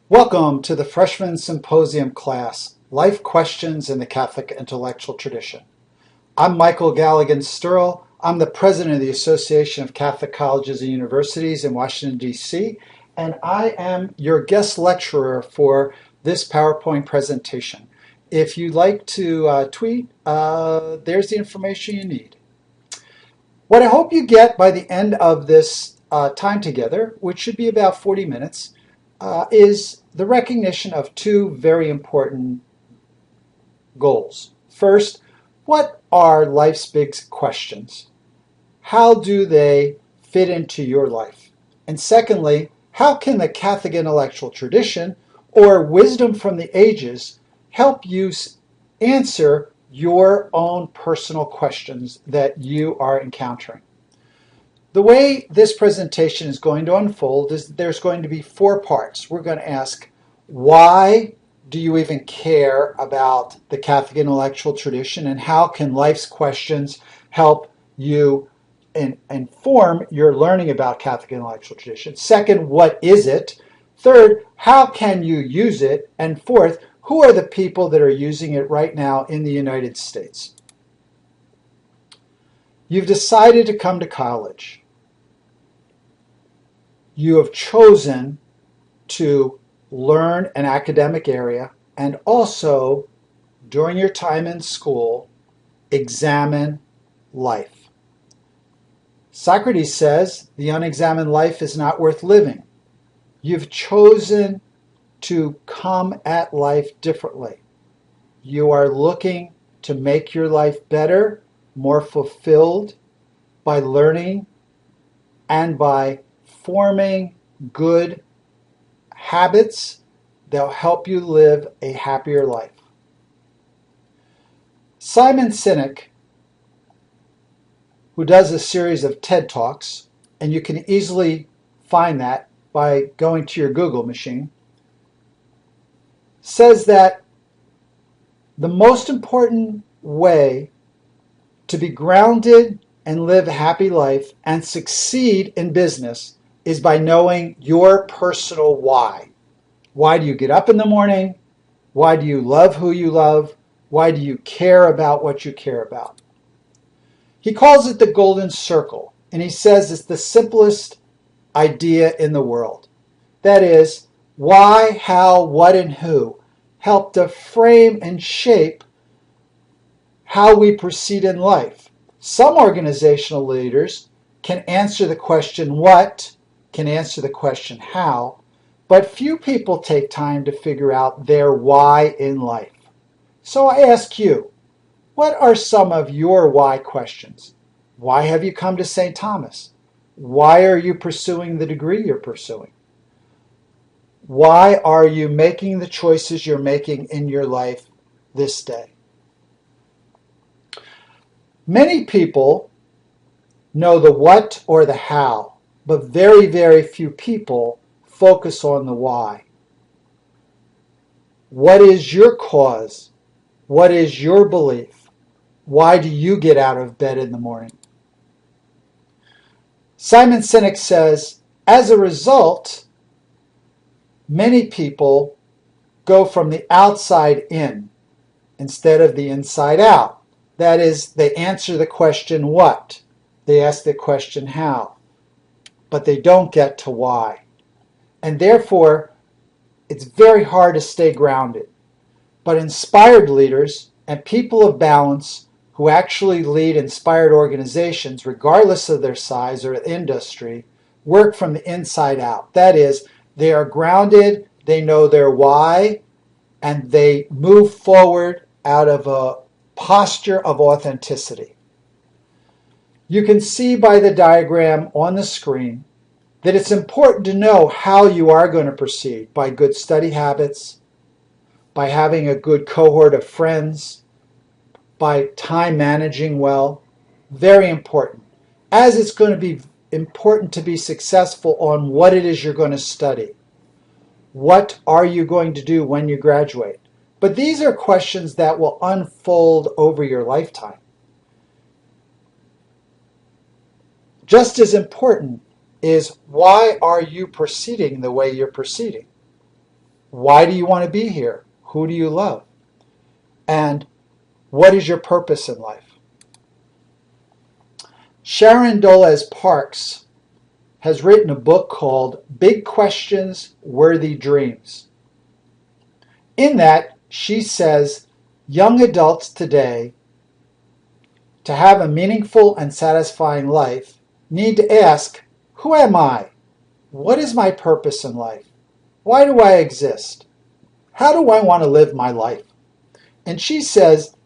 Welcome to the Freshman Symposium class, Life Questions in the Catholic Intellectual Tradition. I'm Michael Galligan-Stierle. I'm the president of the Association of Catholic Colleges and Universities in Washington, D.C., and I am your guest lecturer for this PowerPoint presentation. If you'd like to tweet, there's the information you need. What I hope you get by the end of this time together, which should be about 40 minutes, is the recognition of two very important goals. First, what are life's big questions? How do they fit into your life? And secondly, how can the Catholic intellectual tradition or wisdom from the ages help you answer your own personal questions that you are encountering? The way this presentation is going to unfold is that there's going to be four parts. We're going to ask, why do you even care about the Catholic intellectual tradition, and how can life's questions help you inform your learning about Catholic intellectual tradition? Second, what is it? Third, how can you use it? And fourth, who are the people that are using it right now in the United States? You've decided to come to college. You have chosen to learn an academic area and also, during your time in school, examine life. Socrates says the unexamined life is not worth living. You've chosen to come at life differently. You are looking to make your life better, more fulfilled by learning and by forming good habits that will help you live a happier life. Simon Sinek, who does a series of TED Talks, and you can easily find that by going to your Google machine, says that the most important way to be grounded and live a happy life and succeed in business is by knowing your personal why. Why do you get up in the morning? Why do you love who you love? Why do you care about what you care about? He calls it the golden circle, and he says it's the simplest idea in the world. That is, why, how, what, and who help to frame and shape how we proceed in life. Some organizational leaders can answer the question what, can answer the question how, but few people take time to figure out their why in life. So I ask you, what are some of your why questions? Why have you come to St. Thomas? Why are you pursuing the degree you're pursuing? Why are you making the choices you're making in your life this day? Many people know the what or the how, but very, very few people focus on the why. What is your cause? What is your belief? Why do you get out of bed in the morning? Simon Sinek says, as a result, many people go from the outside in instead of the inside out. That is, they answer the question what, they ask the question how, but they don't get to why. And therefore, it's very hard to stay grounded. But inspired leaders and people of balance who actually lead inspired organizations, regardless of their size or industry, work from the inside out. That is, they are grounded, they know their why, and they move forward out of a posture of authenticity. You can see by the diagram on the screen that it's important to know how you are going to proceed by good study habits, by having a good cohort of friends, by time managing well. Very important. As it's going to be important to be successful on what it is you're going to study. What are you going to do when you graduate? But these are questions that will unfold over your lifetime. Just as important is, why are you proceeding the way you're proceeding? Why do you want to be here? Who do you love? And what is your purpose in life? Sharon Dulles Parks has written a book called Big Questions, Worthy Dreams. In that, she says young adults today, to have a meaningful and satisfying life, need to ask, who am I? What is my purpose in life? Why do I exist? How do I want to live my life? And she says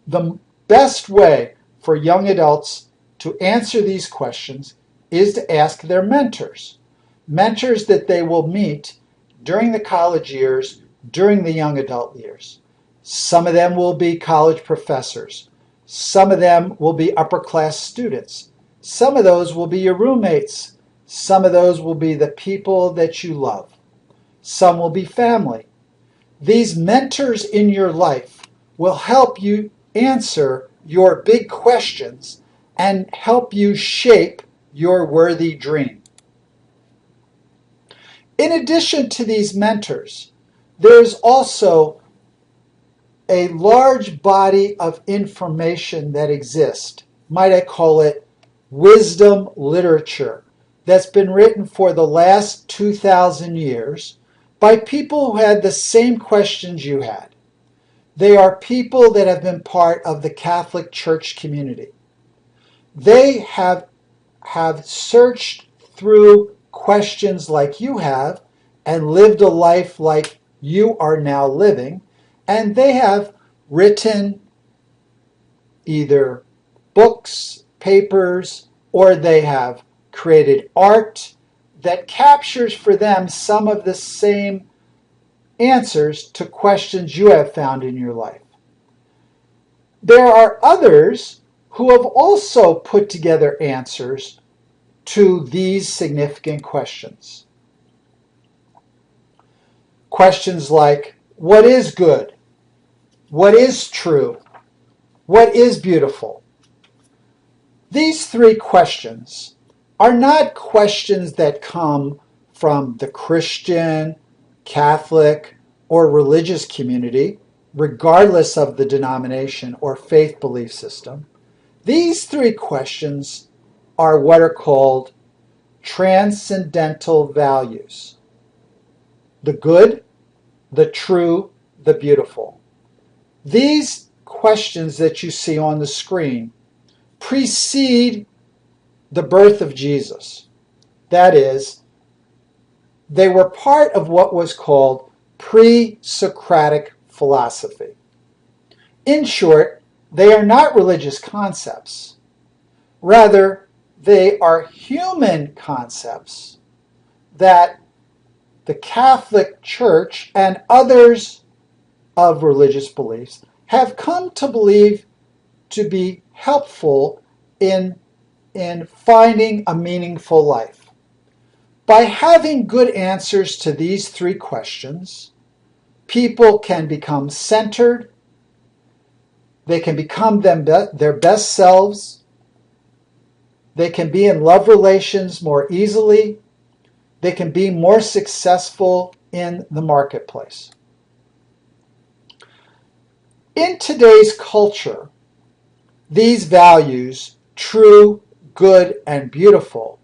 the best way for young adults to answer these questions is to ask their mentors that they will meet during the college years, during the young adult years. Some of them will be college professors. Some of them will be upper class students. Some of those will be your roommates. Some of those will be the people that you love. Some will be family. These mentors in your life will help you answer your big questions and help you shape your worthy dream. In addition to these mentors, there's also a large body of information that exists. Might I call it wisdom literature that's been written for the last 2,000 years by people who had the same questions you had. They are people that have been part of the Catholic Church community. They have searched through questions like you have and lived a life like you are now living, and they have written either books, papers, or they have created art that captures for them some of the same answers to questions you have found in your life. There are others who have also put together answers to these significant questions. Questions like, what is good? What is true? What is beautiful? These three questions are not questions that come from the Christian, Catholic, or religious community, regardless of the denomination or faith belief system. These three questions are what are called transcendental values: the good, the true, the beautiful. These questions that you see on the screen precede the birth of Jesus. That is, they were part of what was called pre-Socratic philosophy. In short, they are not religious concepts. Rather, they are human concepts that the Catholic Church and others of religious beliefs have come to believe to be helpful in finding a meaningful life. By having good answers to these three questions, people can become centered, they can become their best selves, they can be in love relations more easily, they can be more successful in the marketplace. In today's culture, these values, true, good, and beautiful,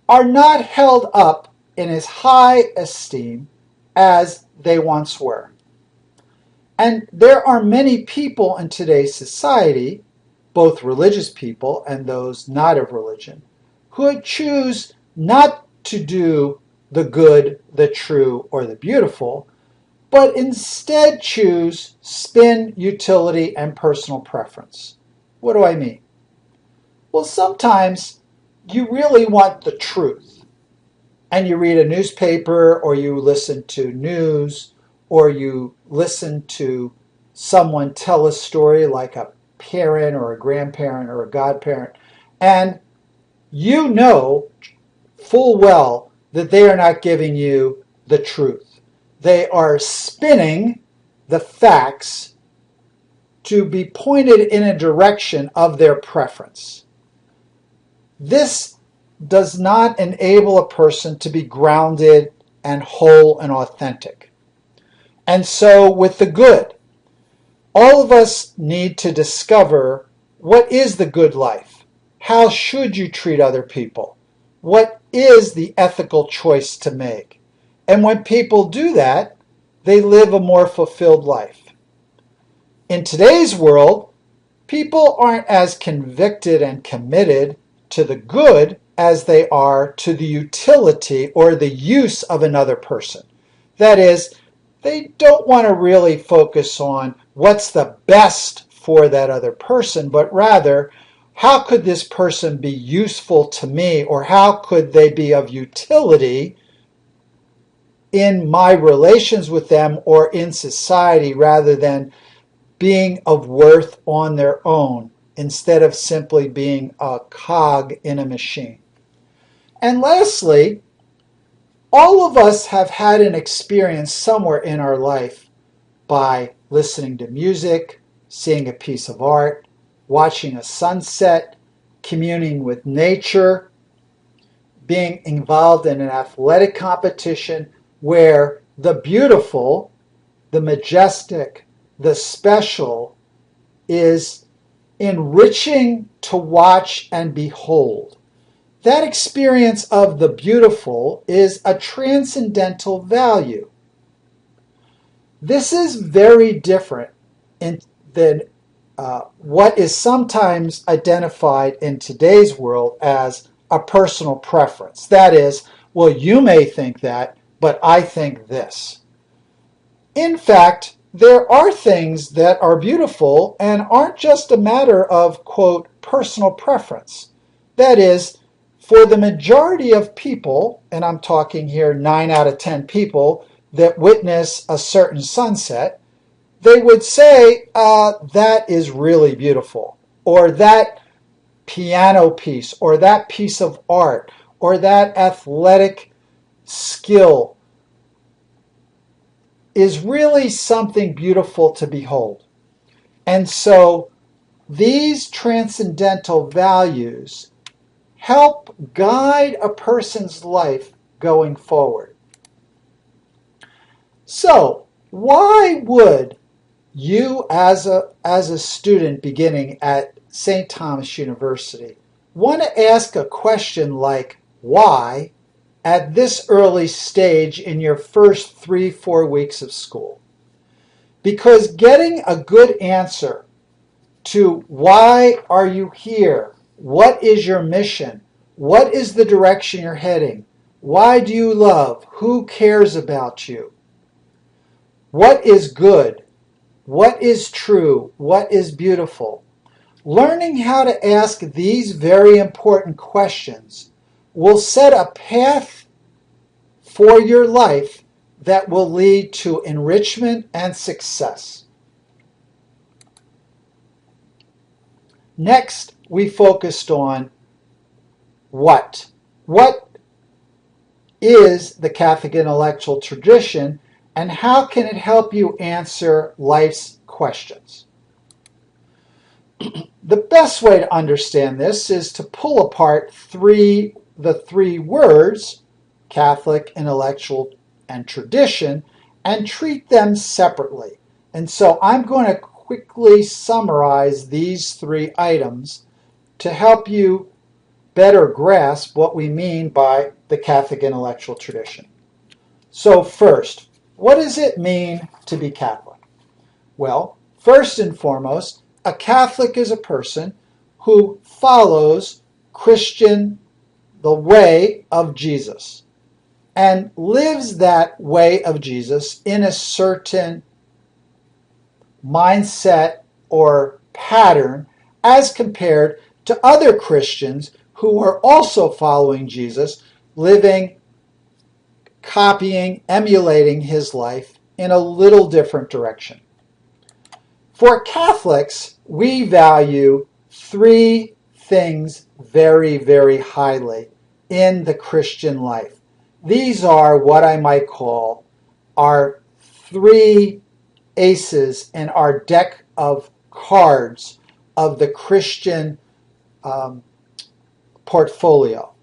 are not held up in as high esteem as they once were. And there are many people in today's society, both religious people and those not of religion, who choose not to do the good, the true, or the beautiful, but instead choose spin, utility, and personal preference. What do I mean? Well, sometimes you really want the truth, and you read a newspaper, or you listen to news, or you listen to someone tell a story like a parent or a grandparent or a godparent, and you know full well that they are not giving you the truth. They are spinning the facts to be pointed in a direction of their preference. This does not enable a person to be grounded and whole and authentic. And so with the good, all of us need to discover what is the good life? How should you treat other people? What is the ethical choice to make? And when people do that, they live a more fulfilled life. In today's world, people aren't as convicted and committed to the good as they are to the utility or the use of another person. That is, they don't want to really focus on what's the best for that other person, but rather, how could this person be useful to me, or how could they be of utility in my relations with them or in society, rather than being of worth on their own instead of simply being a cog in a machine. And lastly, all of us have had an experience somewhere in our life by listening to music, seeing a piece of art, watching a sunset, communing with nature, being involved in an athletic competition where the beautiful, the majestic, the special is enriching to watch and behold. That experience of the beautiful is a transcendental value. This is very different than what is sometimes identified in today's world as a personal preference. That is, well, you may think that, but I think this. In fact, there are things that are beautiful and aren't just a matter of, quote, personal preference. That is, for the majority of people, and I'm talking here 9 out of 10 people that witness a certain sunset, they would say, that is really beautiful, or that piano piece, or that piece of art, or that athletic skill is really something beautiful to behold. And so these transcendental values help guide a person's life going forward. So why would you as a student beginning at St. Thomas University want to ask a question like why at this early stage in your first 3-4 weeks of school? Because getting a good answer to why are you here, what is your mission, what is the direction you're heading, why do you love, who cares about you, what is good, what is true, what is beautiful. Learning how to ask these very important questions will set a path for your life that will lead to enrichment and success. Next, we focused on what. What is the Catholic intellectual tradition, and how can it help you answer life's questions? The best way to understand this is to pull apart the three words, Catholic, intellectual, and tradition, and treat them separately. And so I'm going to quickly summarize these 3 items to help you better grasp what we mean by the Catholic intellectual tradition. So first, what does it mean to be Catholic? Well, first and foremost, a Catholic is a person who follows the way of Jesus, and lives that way of Jesus in a certain mindset or pattern as compared to other Christians who are also following Jesus, living, copying, emulating his life in a little different direction. For Catholics, we value 3 things very, very highly in the Christian life. These are what I might call our 3 aces in our deck of cards of the Christian portfolio.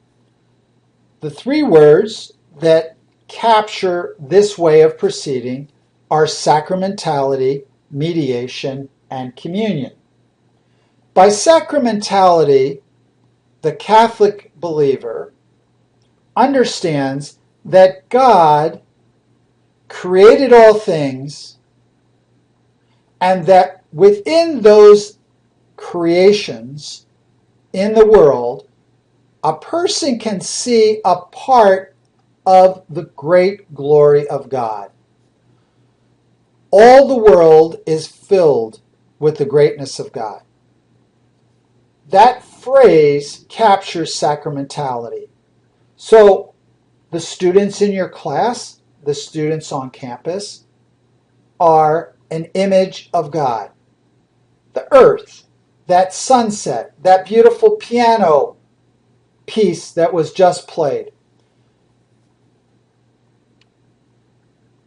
The 3 words that capture this way of proceeding are sacramentality, mediation, and communion. By sacramentality, the Catholic believer understands that God created all things and that within those creations in the world, a person can see a part of the great glory of God. All the world is filled with the greatness of God. That phrase captures sacramentality. So the students in your class, the students on campus, are an image of God. The earth, that sunset, that beautiful piano piece that was just played.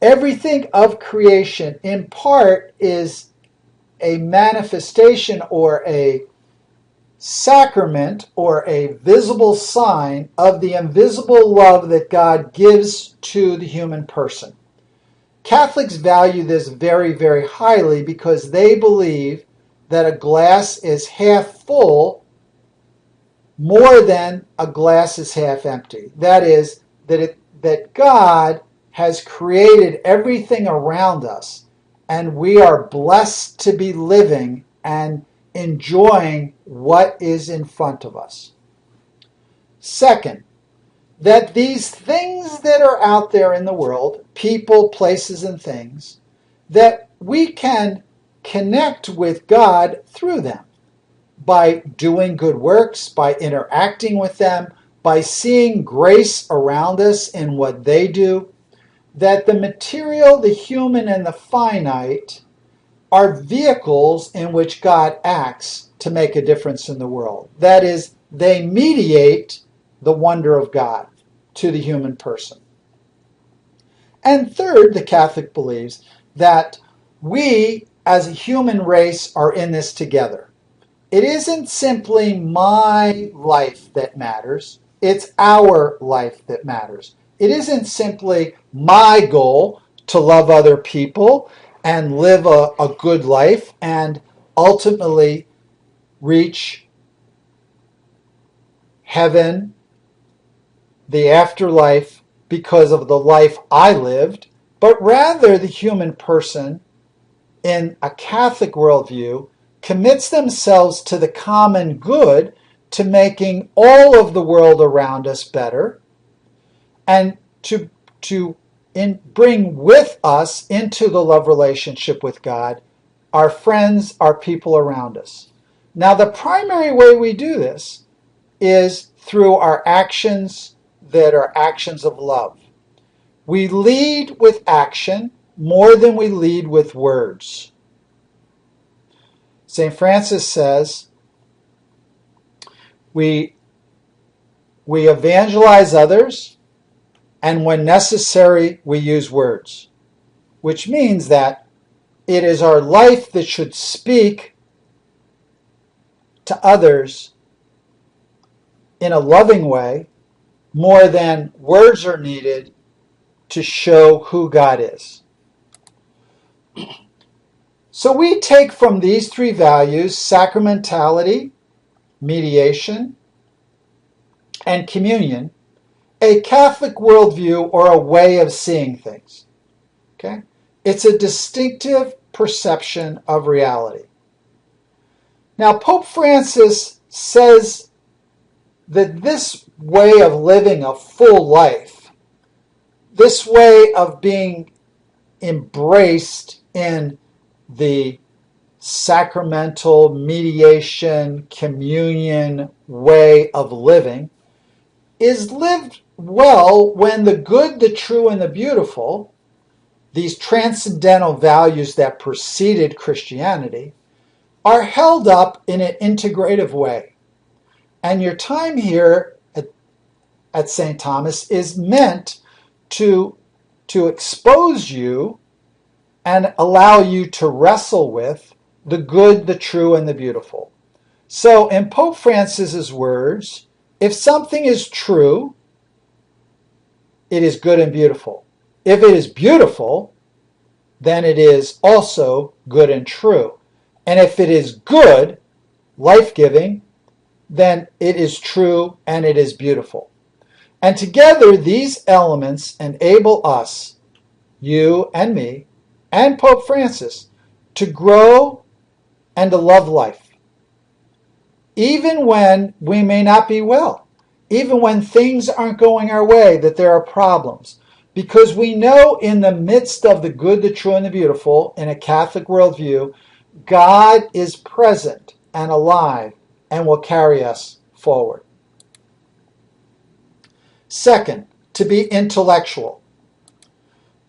Everything of creation, in part, is a manifestation or a sacrament or a visible sign of the invisible love that God gives to the human person. Catholics value this very, very highly because they believe that a glass is half full more than a glass is half empty. That is, that God has created everything around us, and we are blessed to be living and enjoying what is in front of us. Second, that these things that are out there in the world, people, places, and things, that we can connect with God through them by doing good works, by interacting with them, by seeing grace around us in what they do, that the material, the human, and the finite are vehicles in which God acts to make a difference in the world. That is, they mediate the wonder of God to the human person. And third, the Catholic believes that we as a human race are in this together. It isn't simply my life that matters, it's our life that matters. It isn't simply my goal to love other people and live a good life and ultimately reach heaven, the afterlife, because of the life I lived, but rather the human person in a Catholic worldview commits themselves to the common good, to making all of the world around us better, and to bring with us into the love relationship with God our friends, our people around us. Now, the primary way we do this is through our actions that are actions of love. We lead with action more than we lead with words. St. Francis says, we evangelize others, and when necessary, we use words, which means that it is our life that should speak to others in a loving way more than words are needed to show who God is. So we take from these three values, sacramentality, mediation, and communion, a Catholic worldview or a way of seeing things. Okay? It's a distinctive perception of reality. Now, Pope Francis says that this way of living a full life, this way of being embraced in the sacramental mediation, communion way of living, is lived well when the good, the true, and the beautiful, these transcendental values that preceded Christianity, are held up in an integrative way. And your time here at St. Thomas is meant to expose you and allow you to wrestle with the good, the true, and the beautiful. So in Pope Francis's words, if something is true, it is good and beautiful. If it is beautiful, then it is also good and true. And if it is good, life-giving, then it is true and it is beautiful. And together, these elements enable us, you and me, and Pope Francis, to grow and to love life. Even when we may not be well, even when things aren't going our way, that there are problems. Because we know in the midst of the good, the true, and the beautiful, in a Catholic worldview, God is present and alive and will carry us forward. Second, to be intellectual.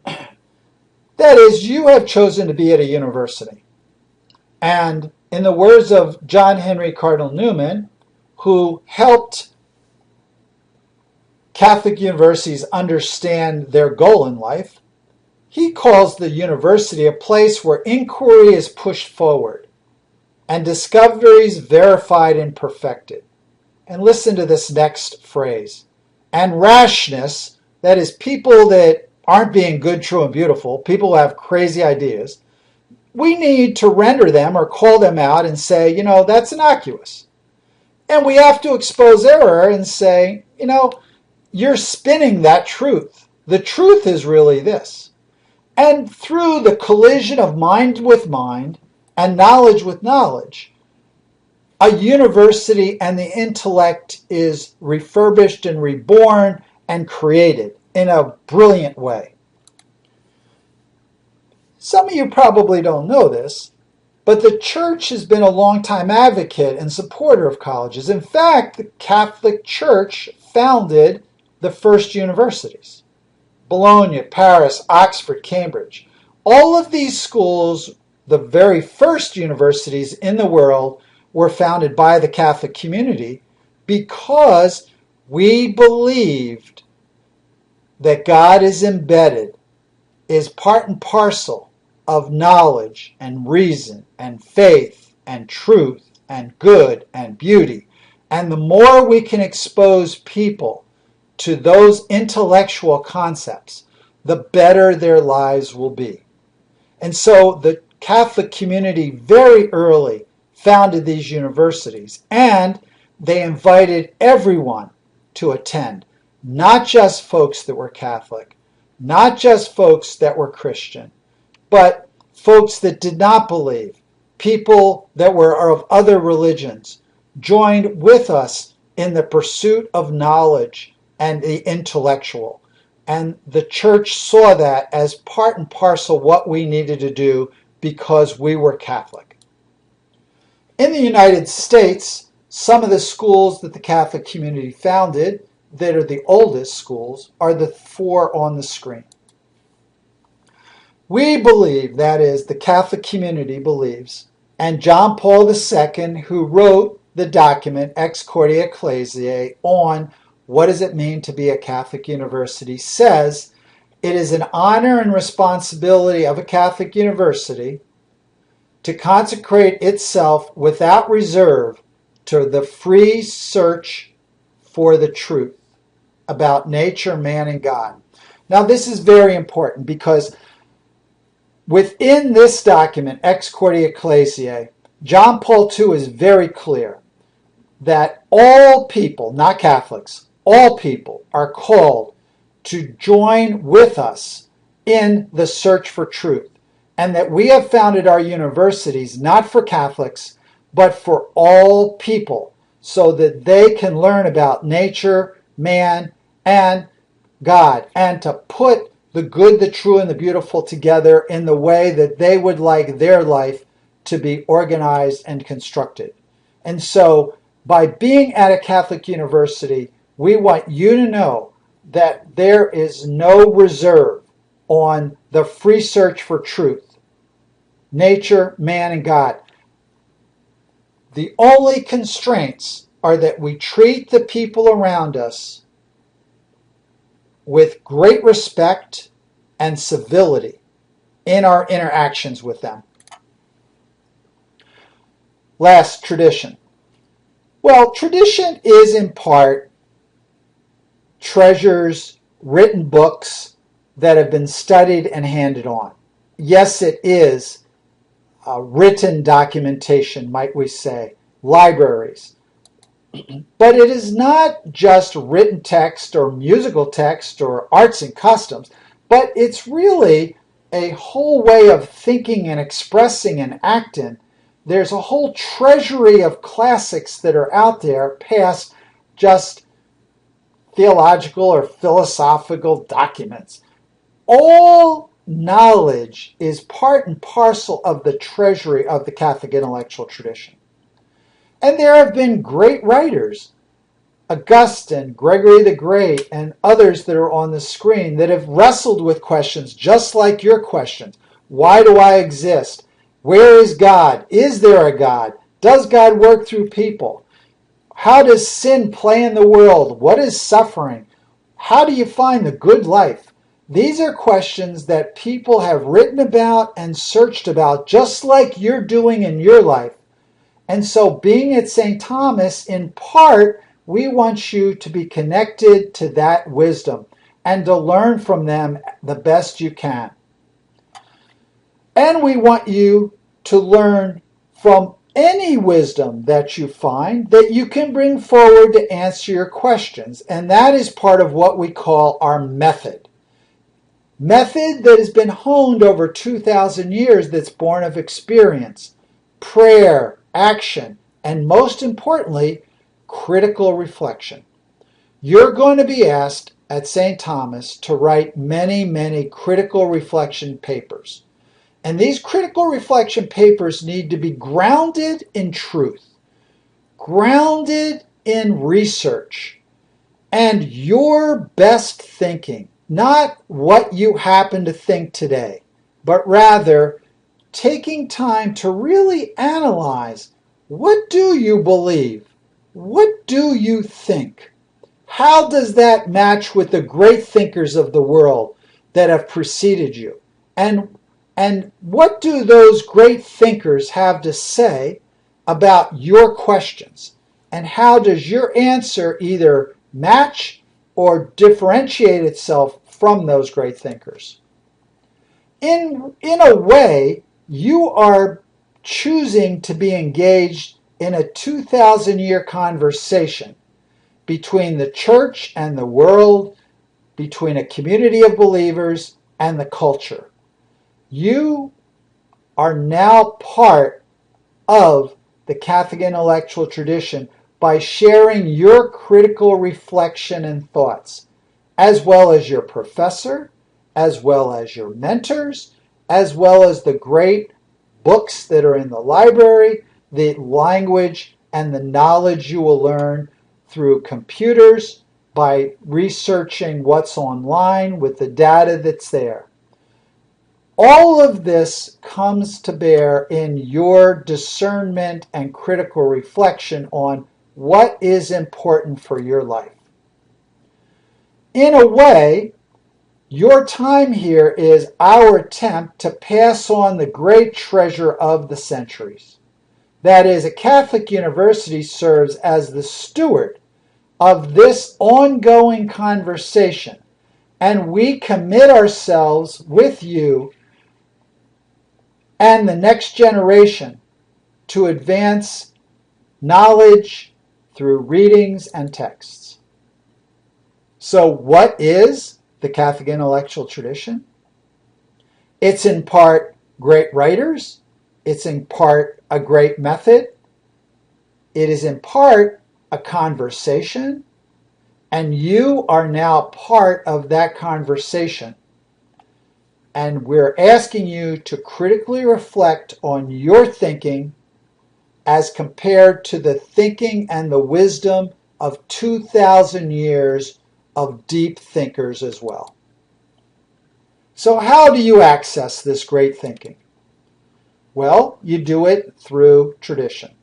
That is, you have chosen to be at a university. And in the words of John Henry Cardinal Newman, who helped Catholic universities understand their goal in life, he calls the university a place where inquiry is pushed forward and discoveries verified and perfected. And listen to this next phrase. And rashness, that is, people that aren't being good, true, and beautiful, people who have crazy ideas, we need to render them or call them out and say, that's innocuous. And we have to expose error and say, you're spinning that truth. The truth is really this. And through the collision of mind with mind and knowledge with knowledge, a university and the intellect is refurbished and reborn and created in a brilliant way. Some of you probably don't know this, but the Church has been a long-time advocate and supporter of colleges. In fact, the Catholic Church founded the first universities: Bologna, Paris, Oxford, Cambridge. All of these schools, the very first universities in the world, were founded by the Catholic community because we believed that God is embedded, is part and parcel of knowledge and reason and faith and truth and good and beauty. And the more we can expose people to those intellectual concepts, the better their lives will be. And so the Catholic community very early founded these universities, and they invited everyone to attend, not just folks that were Catholic, not just folks that were Christian, but folks that did not believe, people that were of other religions, joined with us in the pursuit of knowledge and the intellectual. And the Church saw that as part and parcel what we needed to do because we were Catholic. In the United States, some of the schools that the Catholic community founded, that are the oldest schools, are the four on the screen. We believe, that is, the Catholic community believes, and John Paul II, who wrote the document Ex Cordia Ecclesiae on what does it mean to be a Catholic university, says it is an honor and responsibility of a Catholic university to consecrate itself without reserve to the free search for the truth about nature, man, and God. Now, this is very important because within this document, Ex Cordia Ecclesiae, John Paul II is very clear that all people, not Catholics, all people are called to join with us in the search for truth, and that we have founded our universities not for Catholics, but for all people, so that they can learn about nature, man, and God, and to put the good, the true, and the beautiful together in the way that they would like their life to be organized and constructed. And so, by being at a Catholic university, we want you to know that there is no reserve on the free search for truth, nature, man, and God. The only constraints are that we treat the people around us with great respect and civility in our interactions with them. Last, tradition. Well, tradition is in part treasures, written books, that have been studied and handed on. Yes, it is written documentation, might we say, libraries. But it is not just written text or musical text or arts and customs, but it's really a whole way of thinking and expressing and acting. There's a whole treasury of classics that are out there past just theological or philosophical documents. All knowledge is part and parcel of the treasury of the Catholic intellectual tradition. And there have been great writers, Augustine, Gregory the Great, and others that are on the screen that have wrestled with questions just like your questions. Why do I exist? Where is God? Is there a God? Does God work through people? How does sin play in the world? What is suffering? How do you find the good life? These are questions that people have written about and searched about just like you're doing in your life. And so being at St. Thomas, in part, we want you to be connected to that wisdom and to learn from them the best you can. And we want you to learn from any wisdom that you find that you can bring forward to answer your questions. And that is part of what we call our method. Method that has been honed over 2,000 years, that's born of experience, prayer, action, and most importantly, critical reflection. You're going to be asked at St. Thomas to write many, many critical reflection papers. And these critical reflection papers need to be grounded in truth, grounded in research, and your best thinking. Not what you happen to think today, but rather taking time to really analyze, what do you believe? What do you think? How does that match with the great thinkers of the world that have preceded you? And what do those great thinkers have to say about your questions? And how does your answer either match or differentiate itself from those great thinkers? In a way, you are choosing to be engaged in a 2,000-year conversation between the church and the world, between a community of believers and the culture. You are now part of the Catholic intellectual tradition by sharing your critical reflection and thoughts, as well as your professor, as well as your mentors, as well as the great books that are in the library, the language and the knowledge you will learn through computers, by researching what's online with the data that's there. All of this comes to bear in your discernment and critical reflection on what is important for your life. In a way, your time here is our attempt to pass on the great treasure of the centuries. That is, a Catholic university serves as the steward of this ongoing conversation, and we commit ourselves with you and the next generation to advance knowledge through readings and texts. So what is the Catholic intellectual tradition? It's in part great writers. It's in part a great method. It is in part a conversation. And you are now part of that conversation. And we're asking you to critically reflect on your thinking as compared to the thinking and the wisdom of 2,000 years of deep thinkers as well. So how do you access this great thinking? Well, you do it through tradition,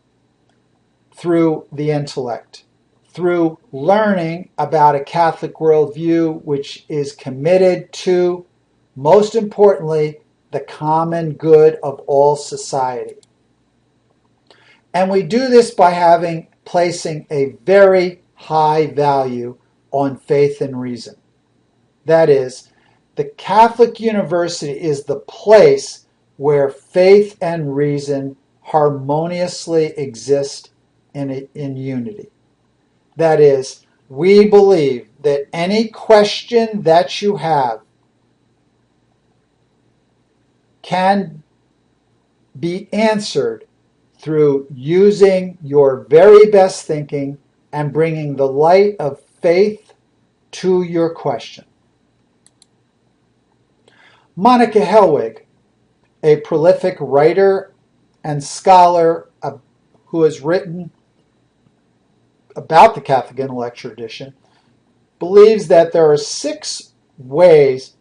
through the intellect, through learning about a Catholic worldview which is committed to, most importantly, the common good of all society. And we do this by placing a very high value on faith and reason. That is, The Catholic University is the place where faith and reason harmoniously exist in unity. That is, we believe that any question that you have can be answered through using your very best thinking and bringing the light of faith to your question. Monica Helwig, a prolific writer and scholar who has written about the Catholic intellectual tradition, believes that there are 6 ways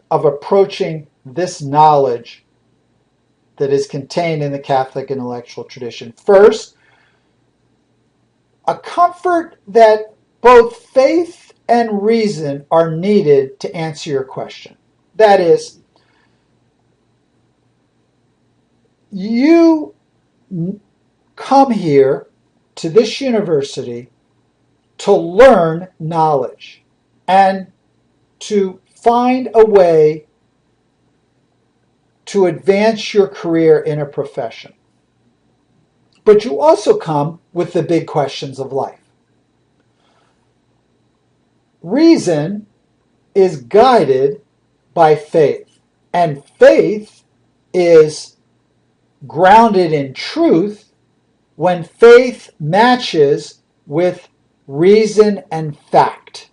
of approaching this knowledge that is contained in the Catholic intellectual tradition. First, a comfort that both faith and reason are needed to answer your question. That is, you come here to this university to learn knowledge and to find a way to advance your career in a profession. But you also come with the big questions of life. Reason is guided by faith, and faith is grounded in truth when faith matches with reason and fact.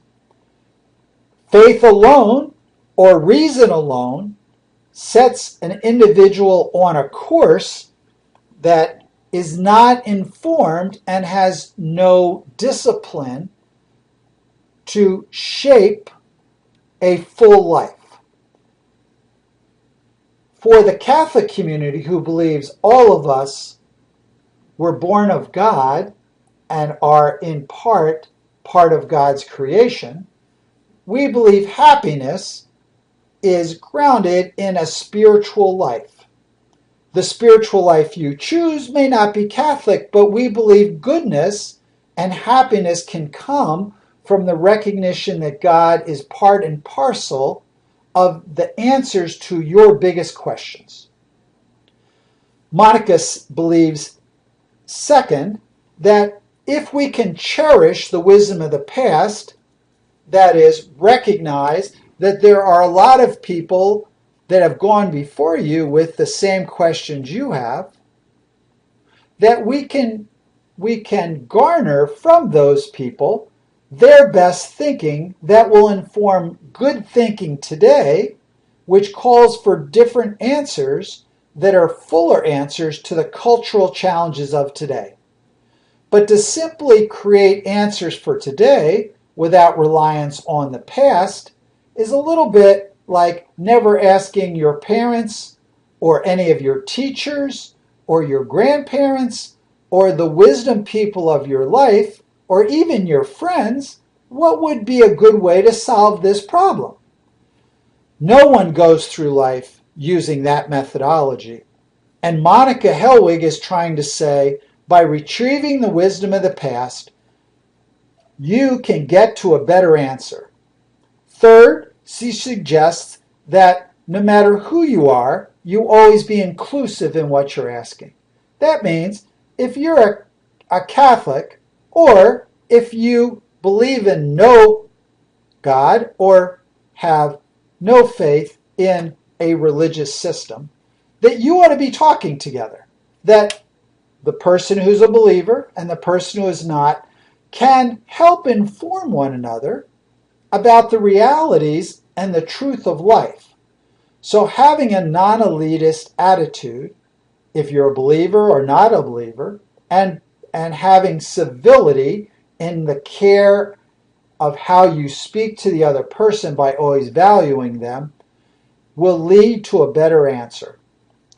Faith alone or reason alone sets an individual on a course that is not informed and has no discipline to shape a full life. For the Catholic community, who believes all of us were born of God and are in part of God's creation, we believe happiness is grounded in a spiritual life. The spiritual life you choose may not be Catholic, but we believe goodness and happiness can come from the recognition that God is part and parcel of the answers to your biggest questions. Monica believes, second, that if we can cherish the wisdom of the past, that is, recognize that there are a lot of people that have gone before you with the same questions you have, that we can garner from those people their best thinking that will inform good thinking today, which calls for different answers that are fuller answers to the cultural challenges of today. But to simply create answers for today without reliance on the past is a little bit like never asking your parents or any of your teachers or your grandparents or the wisdom people of your life or even your friends what would be a good way to solve this problem. No one goes through life using that methodology. And Monica Helwig is trying to say, by retrieving the wisdom of the past, you can get to a better answer. Third, she suggests that no matter who you are, you always be inclusive in what you're asking. That means if you're a Catholic, or if you believe in no God or have no faith in a religious system, that you ought to be talking together. That the person who's a believer and the person who is not can help inform one another about the realities and the truth of life. So having a non-elitist attitude, if you're a believer or not a believer, and having civility in the care of how you speak to the other person by always valuing them, will lead to a better answer.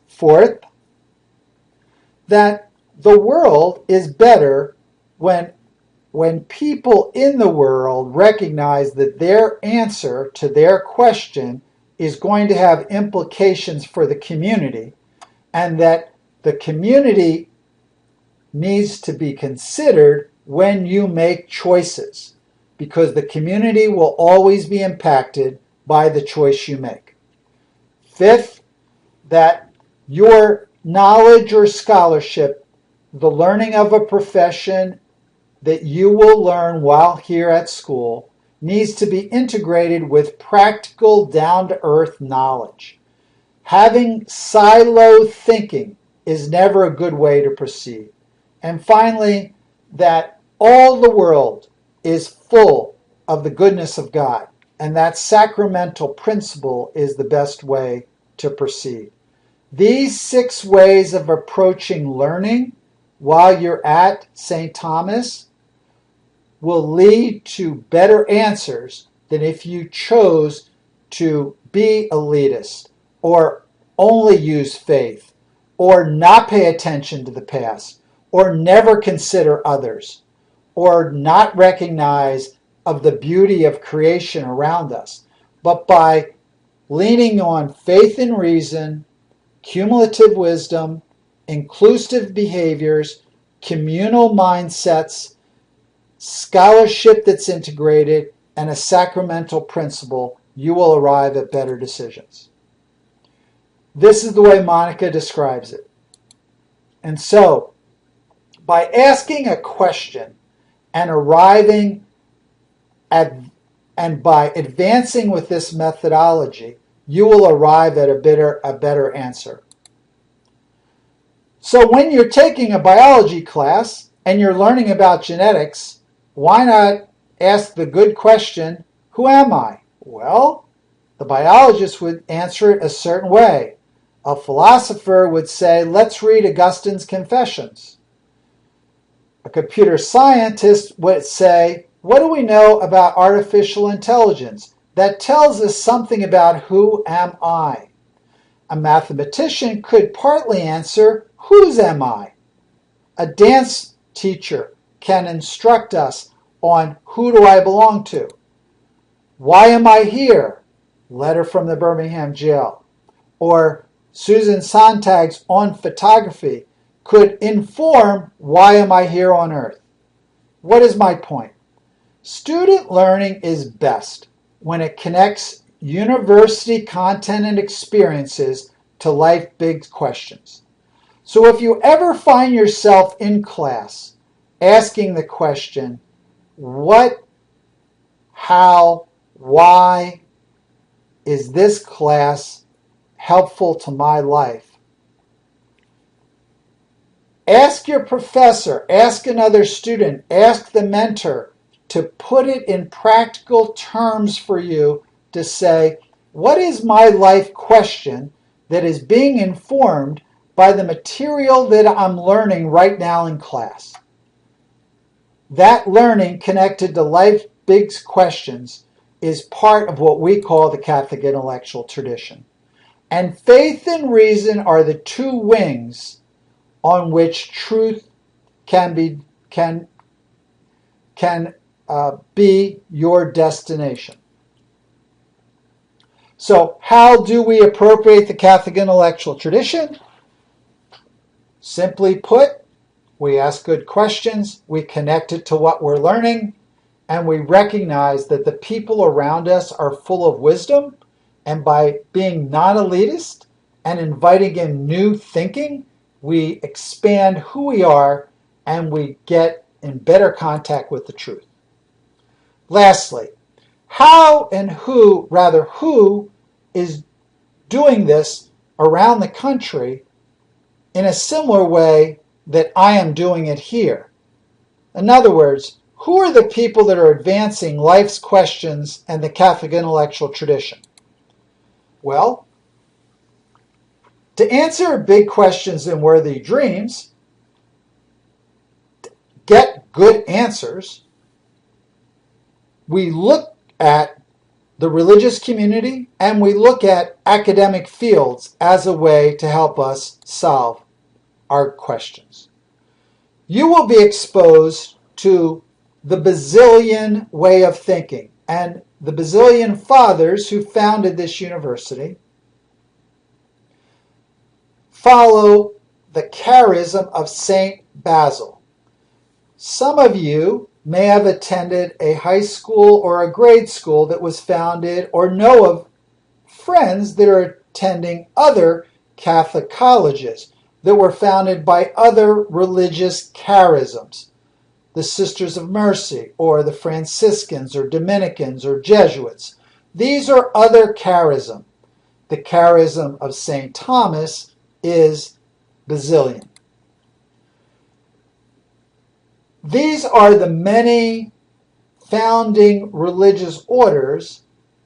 Fourth, that the world is better when people in the world recognize that their answer to their question is going to have implications for the community, and that the community needs to be considered when you make choices, because the community will always be impacted by the choice you make. Fifth, that your knowledge or scholarship, the learning of a profession that you will learn while here at school, needs to be integrated with practical, down-to-earth knowledge. Having silo thinking is never a good way to proceed. And finally, that all the world is full of the goodness of God, and that sacramental principle is the best way to proceed. These 6 ways of approaching learning while you're at St. Thomas will lead to better answers than if you chose to be elitist or only use faith or not pay attention to the past or never consider others or not recognize of the beauty of creation around us. But by leaning on faith and reason, cumulative wisdom, inclusive behaviors, communal mindsets, scholarship that's integrated, and a sacramental principle, you will arrive at better decisions. This is the way Monica describes it. And so, by asking a question and arriving at, and by advancing with this methodology, you will arrive at a better answer. So when you're taking a biology class and you're learning about genetics, why not ask the good question, who am I? Well, the biologist would answer it a certain way. A philosopher would say, let's read Augustine's Confessions. A computer scientist would say, what do we know about artificial intelligence? That tells us something about who am I. A mathematician could partly answer, whose am I? A dance teacher can instruct us on who do I belong to. Why am I here? Letter from the Birmingham jail. Or Susan Sontag's On Photography could inform why am I here on earth. What is my point? Student learning is best when it connects university content and experiences to life big questions. So if you ever find yourself in class asking the question, what, how, why is this class helpful to my life? Ask your professor, ask another student, ask the mentor to put it in practical terms for you to say, what is my life question that is being informed by the material that I'm learning right now in class? That learning connected to life big questions is part of what we call the Catholic intellectual tradition. And faith and reason are the 2 wings on which truth can be your destination. So how do we appropriate the Catholic intellectual tradition? Simply put, we ask good questions, we connect it to what we're learning, and we recognize that the people around us are full of wisdom, and by being non-elitist and inviting in new thinking, we expand who we are and we get in better contact with the truth. Lastly, who is doing this around the country in a similar way that I am doing it here? In other words, who are the people that are advancing life's questions and the Catholic intellectual tradition? Well, to answer big questions and worthy dreams, get good answers, we look at the religious community and we look at academic fields as a way to help us solve our questions. You will be exposed to the Basilian way of thinking, and the Basilian fathers who founded this university follow the charism of Saint Basil. Some of you may have attended a high school or a grade school that was founded, or know of friends that are attending other Catholic colleges that were founded by other religious charisms, the Sisters of Mercy, or the Franciscans, or Dominicans, or Jesuits. These are other charism. The charism of St. Thomas is Basilian. These are the many founding religious orders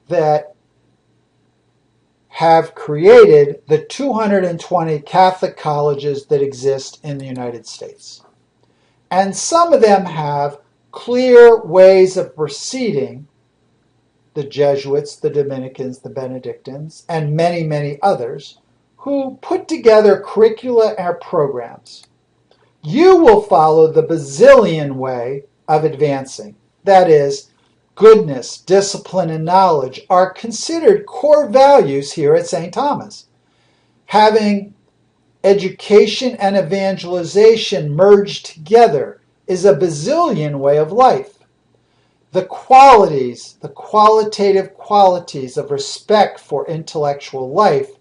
that have created the 220 Catholic colleges that exist in the United States. And some of them have clear ways of proceeding, the Jesuits, the Dominicans, the Benedictines, and many, many others, who put together curricula and programs. You will follow the Basilian way of advancing. That is, goodness, discipline, and knowledge are considered core values here at St. Thomas. Having education and evangelization merged together is a Basilian way of life. The qualities, the qualitative qualities of respect for intellectual life,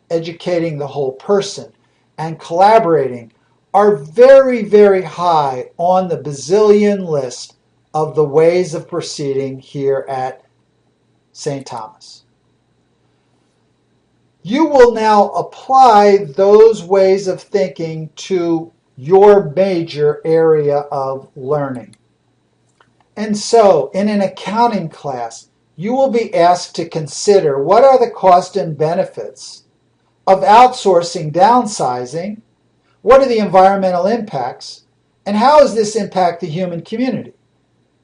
educating the whole person, and collaborating are very, very high on the Basilian list of the ways of proceeding here at St. Thomas. You will now apply those ways of thinking to your major area of learning. And so, in an accounting class, you will be asked to consider what are the costs and benefits of outsourcing, downsizing, what are the environmental impacts, and how does this impact the human community?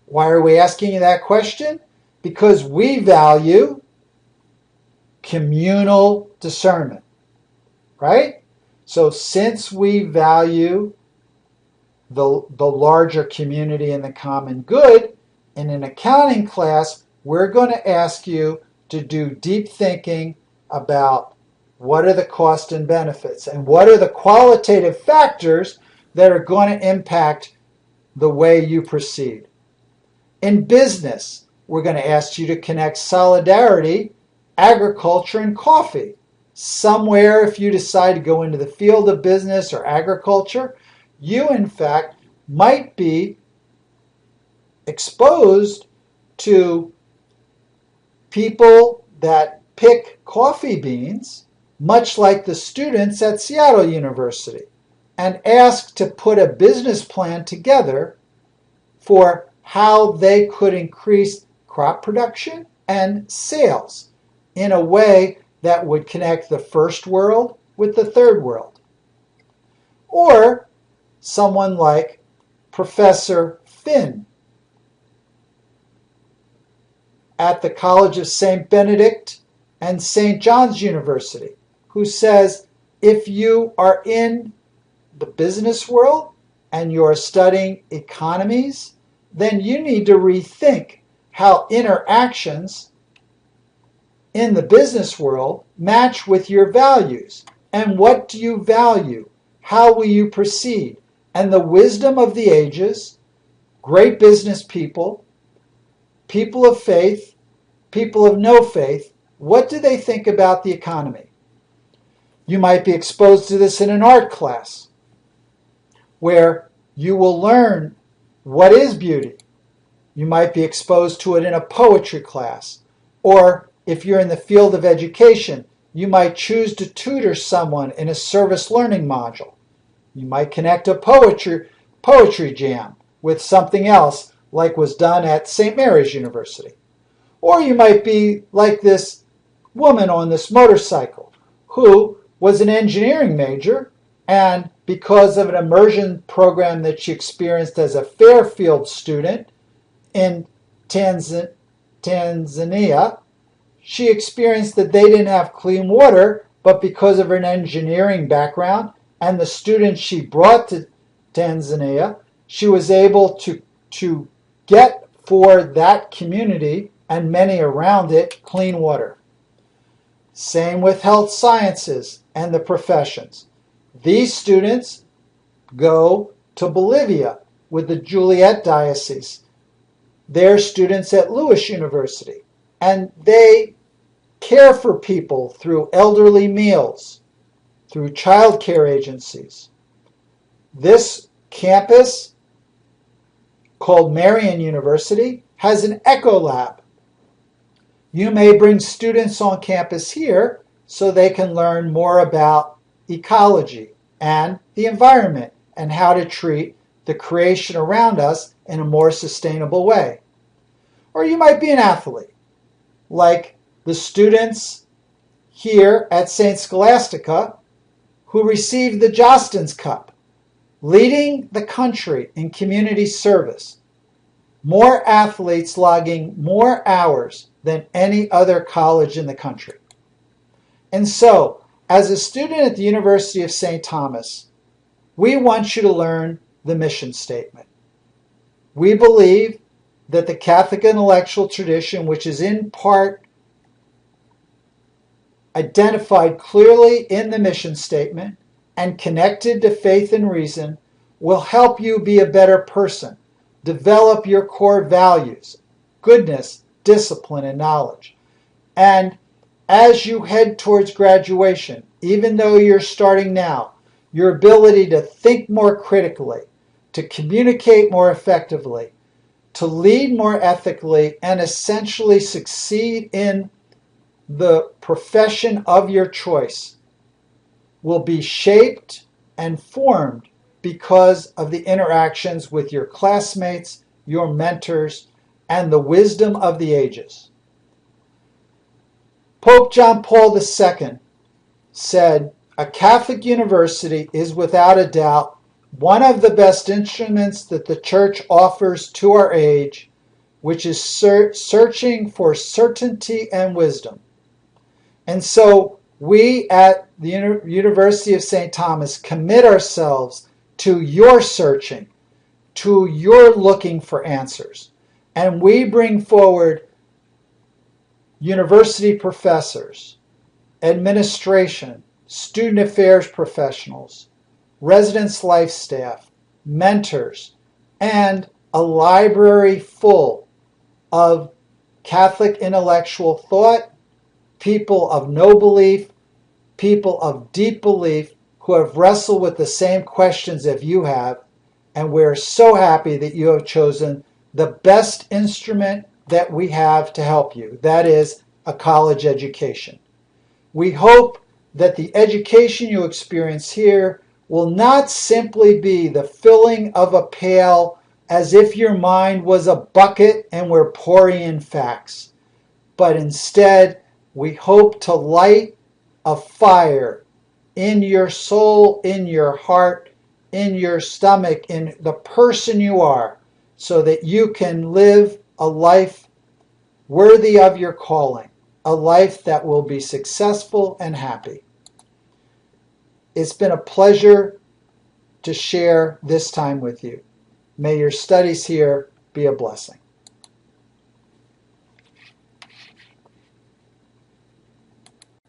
Why are we asking you that question? Because we value communal discernment, right? So since we value the larger community and the common good, in an accounting class, we're going to ask you to do deep thinking about what are the costs and benefits and what are the qualitative factors that are going to impact the way you proceed. In business, we're going to ask you to connect solidarity, agriculture, and coffee. Somewhere, if you decide to go into the field of business or agriculture, you, in fact, might be exposed to people that pick coffee beans, much like the students at Seattle University, and asked to put a business plan together for how they could increase crop production and sales in a way that would connect the first world with the third world. Or someone like Professor Finn at the College of St. Benedict and St. John's University, who says if you are in the business world and you're studying economies, then you need to rethink how interactions in the business world match with your values. And what do you value? How will you proceed? And the wisdom of the ages, great business people, people of faith, people of no faith, what do they think about the economy? You might be exposed to this in an art class, where you will learn what is beauty. You might be exposed to it in a poetry class. Or if you're in the field of education, you might choose to tutor someone in a service learning module. You might connect a poetry jam with something else, like was done at St. Mary's University. Or you might be like this woman on this motorcycle who was an engineering major, and because of an immersion program that she experienced as a Fairfield student in Tanzania, she experienced that they didn't have clean water, but because of her engineering background and the students she brought to Tanzania, she was able to get for that community and many around it clean water. Same with health sciences and the professions. These students go to Bolivia with the Juliet Diocese They're students at Lewis University, and they care for people through elderly meals, through child care agencies. This campus, called Marian University, has an Echo Lab. You may bring students on campus here so they can learn more about ecology and the environment and how to treat the creation around us in a more sustainable way. Or you might be an athlete, like the students here at St. Scholastica who received the Jostens Cup, leading the country in community service. More athletes logging more hours than any other college in the country. And so, as a student at the University of St. Thomas, we want you to learn the mission statement. We believe that the Catholic intellectual tradition, which is in part identified clearly in the mission statement and connected to faith and reason, will help you be a better person, develop your core values, goodness, discipline, and knowledge. And as you head towards graduation, even though you're starting now, your ability to think more critically, to communicate more effectively, to lead more ethically, and essentially succeed in the profession of your choice will be shaped and formed because of the interactions with your classmates, your mentors, and the wisdom of the ages. Pope John Paul II said, "A Catholic university is without a doubt one of the best instruments that the Church offers to our age, which is searching for certainty and wisdom." And so we at the University of St. Thomas commit ourselves to your searching, to your looking for answers. And we bring forward university professors, administration, student affairs professionals, residence life staff, mentors, and a library full of Catholic intellectual thought, people of no belief, people of deep belief who have wrestled with the same questions as you have, and we're so happy that you have chosen the best instrument that we have to help you. That is a college education. We hope that the education you experience here will not simply be the filling of a pail as if your mind was a bucket and we're pouring in facts, but instead we hope to light a fire in your soul, in your heart, in your stomach, in the person you are, so that you can live a life worthy of your calling, a life that will be successful and happy. It's been a pleasure to share this time with you. May your studies here be a blessing.